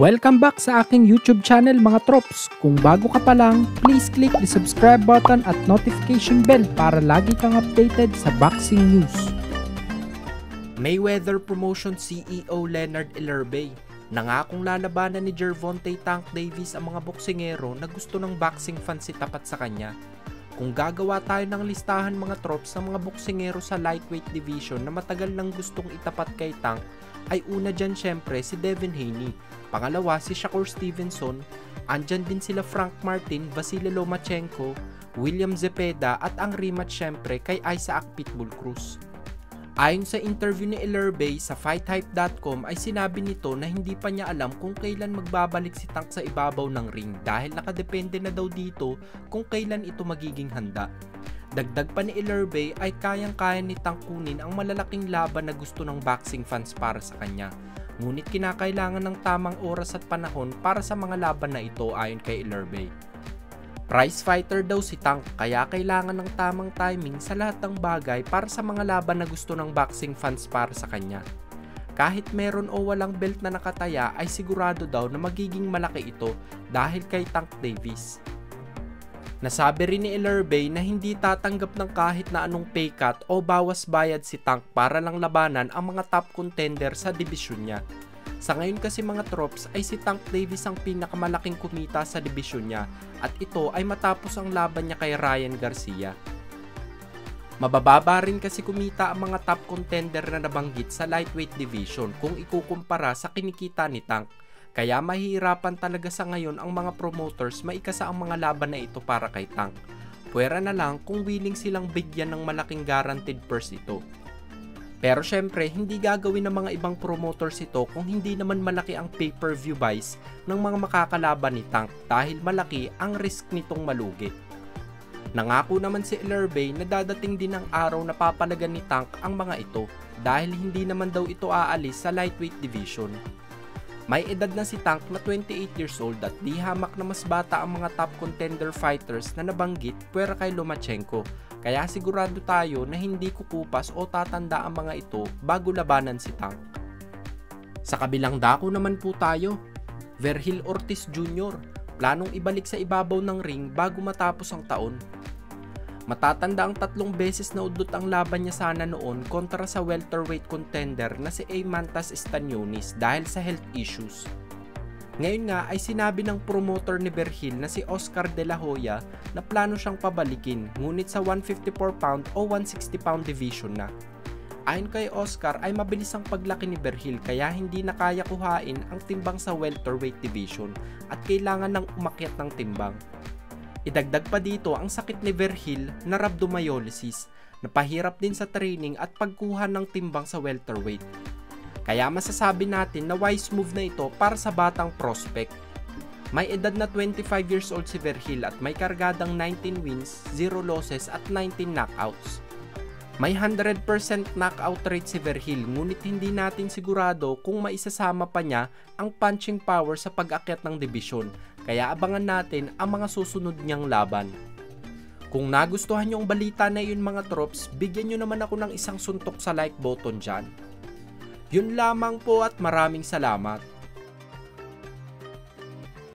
Welcome back sa aking YouTube channel mga trops. Kung bago ka pa lang, please click the subscribe button at notification bell para lagi kang updated sa boxing news. Mayweather Promotion CEO Leonard Ellerbe nangakong lalabanan ni Gervonta Tank Davis ang mga boksingero na gusto ng boxing fans itapat sa kanya. Kung gagawa tayo ng listahan mga trops ng mga boksingero sa lightweight division na matagal nang gustong itapat kay Tank, ay una dyan syempre si Devin Haney, pangalawa si Shakur Stevenson, andyan din sila Frank Martin, Vasily Lomachenko, William Zepeda at ang rematch syempre kay Isaac Pitbull Cruz. Ayon sa interview ni Ellerbe sa FightHype.com ay sinabi nito na hindi pa niya alam kung kailan magbabalik si Tank sa ibabaw ng ring dahil nakadepende na daw dito kung kailan ito magiging handa. Dagdag pa ni Ellerbe ay kayang-kaya ni Tank kunin ang malalaking laban na gusto ng boxing fans para sa kanya. Ngunit kinakailangan ng tamang oras at panahon para sa mga laban na ito ayon kay Ellerbe. Prize fighter daw si Tank kaya kailangan ng tamang timing sa lahat ng bagay para sa mga laban na gusto ng boxing fans para sa kanya. Kahit meron o walang belt na nakataya ay sigurado daw na magiging malaki ito dahil kay Tank Davis. Nasabi rin ni Ellerbe na hindi tatanggap ng kahit na anong pay cut o bawas bayad si Tank para lang labanan ang mga top contender sa dibisyon niya. Sa ngayon kasi mga trops ay si Tank Davis ang pinakamalaking kumita sa dibisyon niya at ito ay matapos ang laban niya kay Ryan Garcia. Mabababa rin kasi kumita ang mga top contender na nabanggit sa lightweight division kung ikukumpara sa kinikita ni Tank. Kaya mahihirapan talaga sa ngayon ang mga promoters maikasa ang mga laban na ito para kay Tank. Pwera na lang kung willing silang bigyan ng malaking guaranteed purse ito. Pero syempre, hindi gagawin ng mga ibang promoters ito kung hindi naman malaki ang pay-per-view buys ng mga makakalaban ni Tank dahil malaki ang risk nitong malugi. Nangako naman si Ellerbe na dadating din ang araw na papalagan ni Tank ang mga ito dahil hindi naman daw ito aalis sa lightweight division. May edad na si Tank na 28 years old at di hamak na mas bata ang mga top contender fighters na nabanggit pwera kay Lomachenko. Kaya sigurado tayo na hindi kukupas o tatanda ang mga ito bago labanan si Tank. Sa kabilang dako naman po tayo, Vergil Ortiz Jr. planong ibalik sa ibabaw ng ring bago matapos ang taon. Matatanda ang 3 beses na udot ang laban niya sana noon kontra sa welterweight contender na si Eimantas Stanionis dahil sa health issues. Ngayon nga ay sinabi ng promoter ni Vergil na si Oscar De La Hoya na plano siyang pabalikin ngunit sa 154 pound o 160 pound division na. Ayon kay Oscar ay mabilis ang paglaki ni Vergil kaya hindi na kaya kuhain ang timbang sa welterweight division at kailangan ng umakyat ng timbang. Idagdag pa dito ang sakit ni Vergil na rhabdomyolysis na pahirap din sa training at pagkuha ng timbang sa welterweight. Kaya masasabi natin na wise move na ito para sa batang prospect. May edad na 25 years old si Vergil at may kargadang 19 wins, 0 losses at 19 knockouts. May 100% knockout rate si Vergil ngunit hindi natin sigurado kung maisasama pa niya ang punching power sa pag-akyat ng dibisyon. Kaya abangan natin ang mga susunod niyang laban. Kung nagustuhan niyo ang balita na yun mga trops, bigyan niyo naman ako ng isang suntok sa like button dyan. Yun lamang po at maraming salamat.